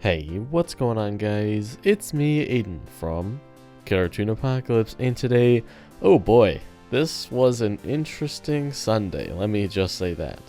Hey, what's going on, guys? It's me, Aiden, from Cartoon Apocalypse, and today, oh boy, this was an interesting Sunday, let me just say that.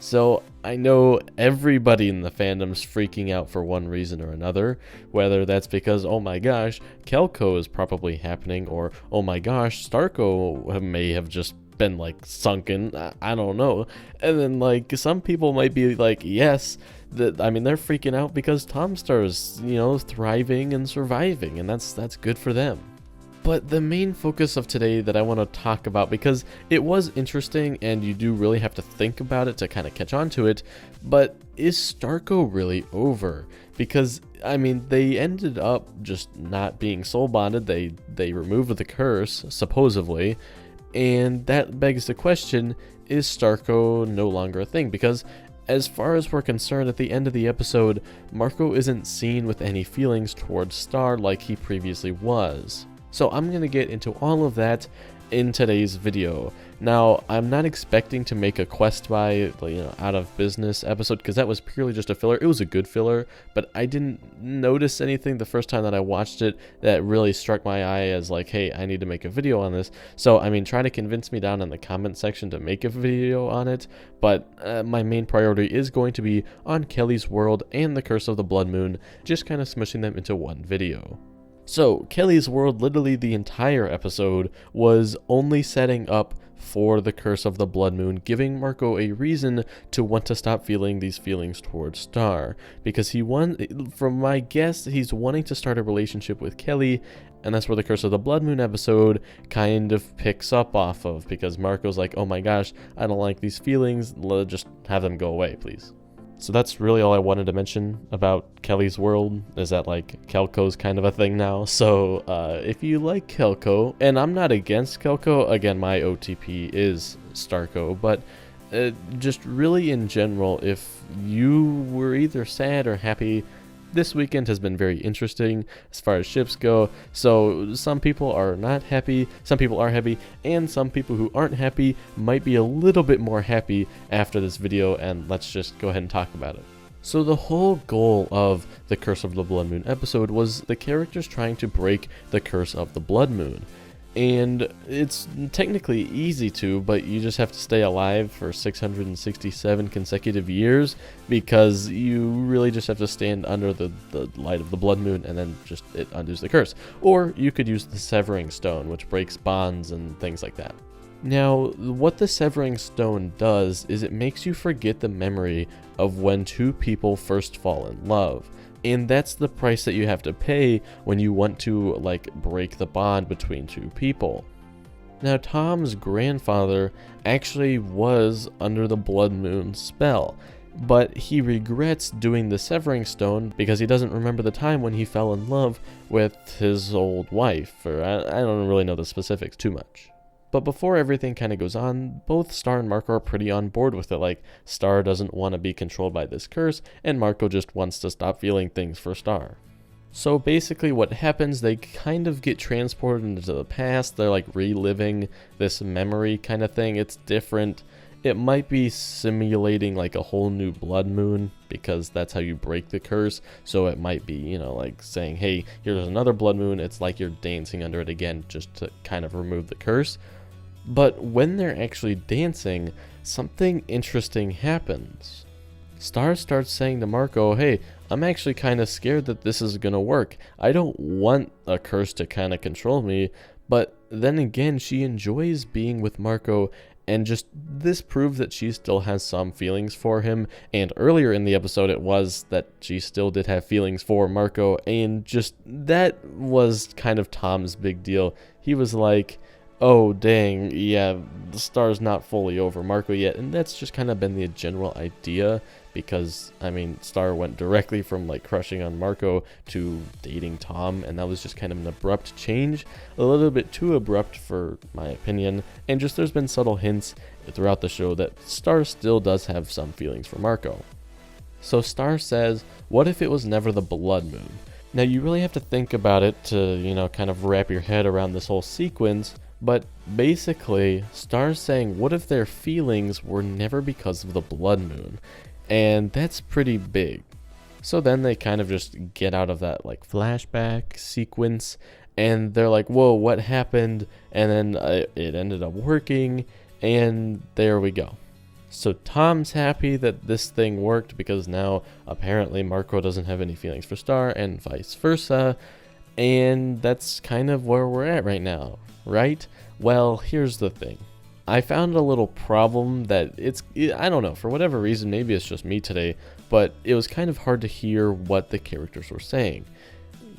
So, I know everybody in the fandom's freaking out for one reason or another, whether that's because, oh my gosh, Kelko is probably happening, or oh my gosh, Starco may have just been like sunken, I don't know. And then like some people might be like, yes, they're freaking out because Tom Star's, thriving and surviving, and that's good for them. But the main focus of today that I want to talk about, because it was interesting and you do really have to think about it to kind of catch on to it, but is Starco really over? Because they ended up just not being soul bonded. They removed the curse, supposedly, and that begs the question, is Starco no longer a thing? Because as far as we're concerned, at the end of the episode, Marco isn't seen with any feelings towards Star like he previously was. So I'm going to get into all of that in today's video. Now, I'm not expecting to make a quest by, out of business episode, because that was purely just a filler. It was a good filler, but I didn't notice anything the first time that I watched it that really struck my eye as like, hey, I need to make a video on this. So, try to convince me down in the comment section to make a video on it, but my main priority is going to be on Kelly's World and the Curse of the Blood Moon, just kind of smushing them into one video. So, Kelly's World, literally the entire episode, was only setting up for the Curse of the Blood Moon, giving Marco a reason to want to stop feeling these feelings towards Star. Because from my guess, he's wanting to start a relationship with Kelly, and that's where the Curse of the Blood Moon episode kind of picks up off of, because Marco's like, oh my gosh, I don't like these feelings, let's just have them go away, please. So that's really all I wanted to mention about Kelly's World, is that like Kelko's kind of a thing now. So if you like Kelko, and I'm not against Kelko, again, my OTP is Starco, but just really in general, if you were either sad or happy, this weekend has been very interesting as far as ships go. So some people are not happy, some people are happy, and some people who aren't happy might be a little bit more happy after this video, and let's just go ahead and talk about it. So the whole goal of the Curse of the Blood Moon episode was the characters trying to break the Curse of the Blood Moon. And it's technically easy to, but you just have to stay alive for 667 consecutive years, because you really just have to stand under the light of the blood moon, and then just it undoes the curse. Or you could use the Severing Stone, which breaks bonds and things like that. Now, what the Severing Stone does is it makes you forget the memory of when two people first fall in love. And that's the price that you have to pay when you want to, break the bond between two people. Now, Tom's grandfather actually was under the Blood Moon spell, but he regrets doing the Severing Stone because he doesn't remember the time when he fell in love with his old wife, or I don't really know the specifics too much. But before everything kind of goes on, both Star and Marco are pretty on board with it. Like, Star doesn't want to be controlled by this curse, and Marco just wants to stop feeling things for Star. So basically what happens, they kind of get transported into the past. They're like reliving this memory kind of thing. It's different. It might be simulating like a whole new blood moon, because that's how you break the curse. So it might be, like saying, hey, here's another blood moon. It's like you're dancing under it again, just to kind of remove the curse. But when they're actually dancing, something interesting happens. Star starts saying to Marco, hey, I'm actually kind of scared that this is going to work. I don't want a curse to kind of control me. But then again, she enjoys being with Marco, and just this proves that she still has some feelings for him. And earlier in the episode, it was that she still did have feelings for Marco, and just that was kind of Tom's big deal. He was like, oh dang, yeah, the Star's not fully over Marco yet, and that's just kind of been the general idea, because Star went directly from like crushing on Marco to dating Tom, and that was just kind of an abrupt change, a little bit too abrupt for my opinion, and just there's been subtle hints throughout the show that Star still does have some feelings for Marco. So Star says, what if it was never the blood moon? Now you really have to think about it to, kind of wrap your head around this whole sequence. But basically, Star's saying, what if their feelings were never because of the blood moon? And that's pretty big. So then they kind of just get out of that like flashback sequence, and they're like, whoa, what happened? And then it ended up working, and there we go. So Tom's happy that this thing worked because now apparently Marco doesn't have any feelings for Star and vice versa. And that's kind of where we're at right now, right? Well, here's the thing. I found a little problem that I don't know, for whatever reason, maybe it's just me today, but it was kind of hard to hear what the characters were saying.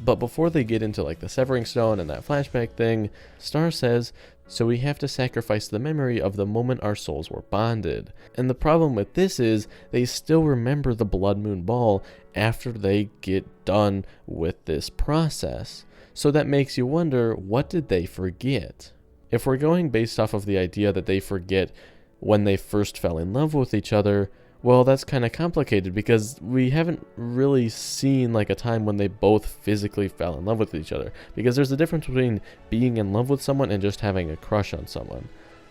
But before they get into like the severing stone and that flashback thing, Star says, so we have to sacrifice the memory of the moment our souls were bonded. And the problem with this is they still remember the blood moon ball after they get done with this process. So that makes you wonder, what did they forget? If we're going based off of the idea that they forget when they first fell in love with each other, well, that's kind of complicated because we haven't really seen like a time when they both physically fell in love with each other, because there's a difference between being in love with someone and just having a crush on someone.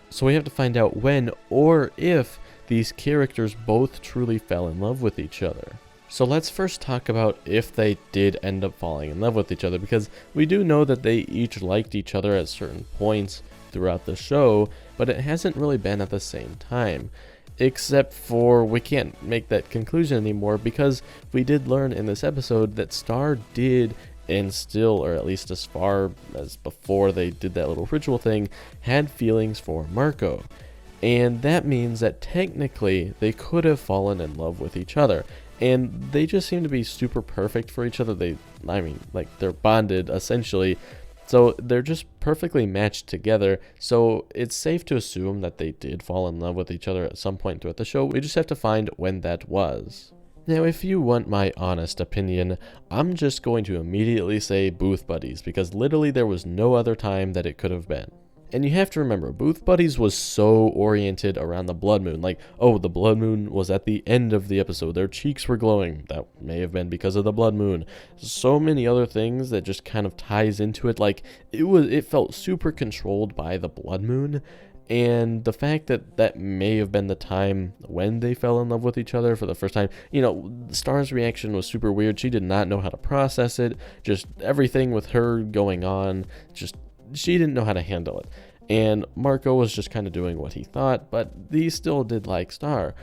So we have to find out when or if these characters both truly fell in love with each other. So let's first talk about if they did end up falling in love with each other, because we do know that they each liked each other at certain points throughout the show, but it hasn't really been at the same time. Except for we can't make that conclusion anymore, because we did learn in this episode that Star did, and still, or at least as far as before they did that little ritual thing, had feelings for Marco. And that means that technically they could have fallen in love with each other. And they just seem to be super perfect for each other. They're bonded essentially. So they're just perfectly matched together, so it's safe to assume that they did fall in love with each other at some point throughout the show. We just have to find when that was. Now, if you want my honest opinion, I'm just going to immediately say Booth Buddies, because literally there was no other time that it could have been. And you have to remember, Booth Buddies was so oriented around the blood moon. Like, oh, the blood moon was at the end of the episode. Their cheeks were glowing. That may have been because of the blood moon. So many other things that just kind of ties into it. Like, it felt super controlled by the blood moon. And the fact that that may have been the time when they fell in love with each other for the first time. You know, Star's reaction was super weird. She did not know how to process it. Just everything with her going on, she didn't know how to handle it. And Marco was just kind of doing what he thought, but he still did like Star.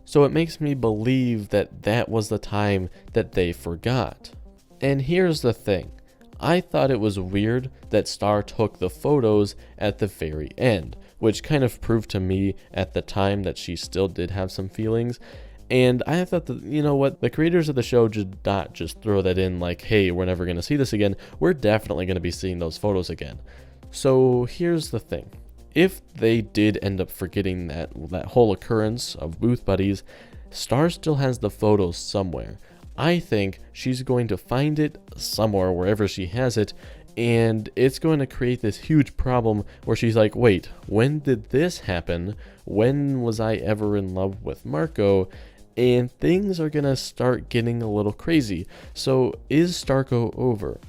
So it makes me believe that that was the time that they forgot. And here's the thing. I thought it was weird that Star took the photos at the very end, which kind of proved to me at the time that she still did have some feelings. And I thought that, you know what, the creators of the show did not just throw that in like, hey, we're never going to see this again. We're definitely going to be seeing those photos again. So here's the thing. If they did end up forgetting that whole occurrence of Booth Buddies, Star still has the photos somewhere. I think she's going to find it somewhere, wherever she has it, and it's going to create this huge problem where she's like, wait, when did this happen? When was I ever in love with Marco? And things are going to start getting a little crazy. So is Starco over?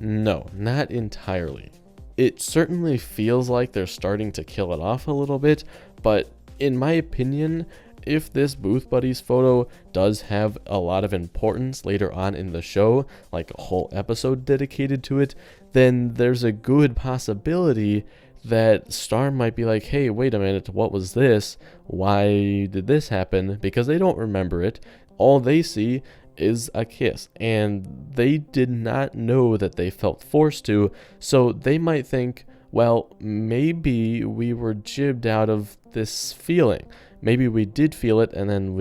No, not entirely. It certainly feels like they're starting to kill it off a little bit, but in my opinion, if this Booth Buddies photo does have a lot of importance later on in the show, like a whole episode dedicated to it, then there's a good possibility that Star might be like, hey, wait a minute, what was this? Why did this happen? Because they don't remember it. All they see is a kiss, and they did not know that they felt forced to, so they might think, well, maybe we were jibbed out of this feeling. Maybe we did feel it and then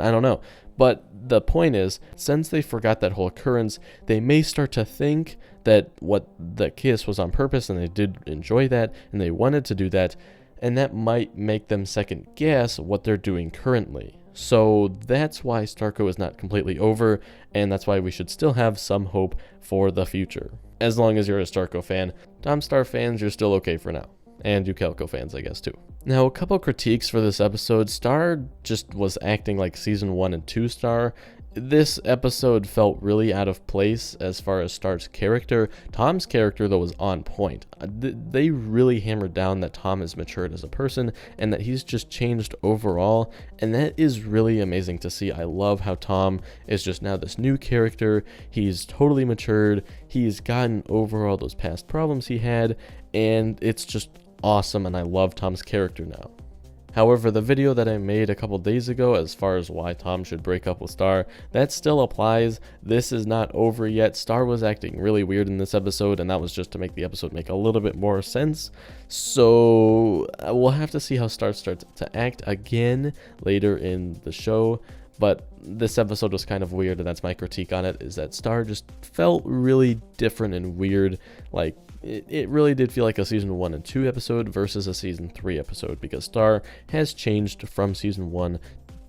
I don't know. But the point is, since they forgot that whole occurrence, they may start to think that what the kiss was on purpose and they did enjoy that and they wanted to do that, and that might make them second guess what they're doing currently. So that's why Starco is not completely over, and that's why we should still have some hope for the future. As long as you're a Starco fan. Tom Star fans, you're still okay for now. And you Kelko fans, I guess, too. Now, a couple critiques for this episode. Star just was acting like season 1 and 2 Star, This episode felt really out of place as far as Star's character. Tom's character, though, was on point. They really hammered down that Tom has matured as a person and that he's just changed overall, and that is really amazing to see. I love how Tom is just now this new character. He's totally matured. He's gotten over all those past problems he had, and it's just awesome, and I love Tom's character now. However, the video that I made a couple days ago as far as why Tom should break up with Star, that still applies. This is not over yet. Star was acting really weird in this episode, and that was just to make the episode make a little bit more sense. So we'll have to see how Star starts to act again later in the show. But this episode was kind of weird, and that's my critique on it, is that Star just felt really different and weird. Like, it really did feel like a season 1 and 2 episode versus a season 3 episode, because Star has changed from season 1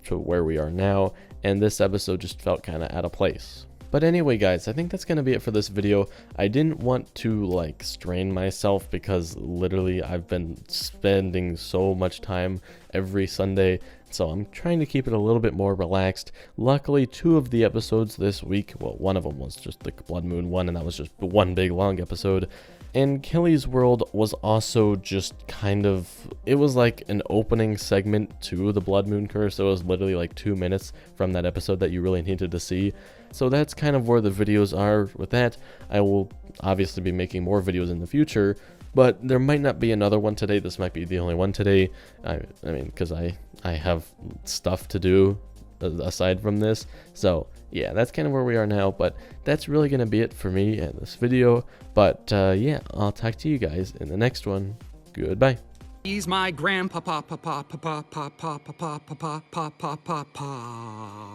to where we are now, and this episode just felt kind of out of place. But anyway, guys, I think that's going to be it for this video. I didn't want to like strain myself because literally I've been spending so much time every Sunday, so I'm trying to keep it a little bit more relaxed. Luckily, 2 of the episodes this week, well, one of them was just the Blood Moon one, and that was just one big long episode. And Kelly's World was also just kind of, it was like an opening segment to the Blood Moon Curse. It was literally like 2 minutes from that episode that you really needed to see. So that's kind of where the videos are with that. I will obviously be making more videos in the future, but there might not be another one today. This might be the only one today. I mean, because I have stuff to do aside from this. So yeah, that's kind of where we are now, but that's really going to be it for me in this video. But yeah, I'll talk to you guys in the next one. Goodbye. He's my grandpapa, papa, papa, papa, papa, papa, papa, papa, papa.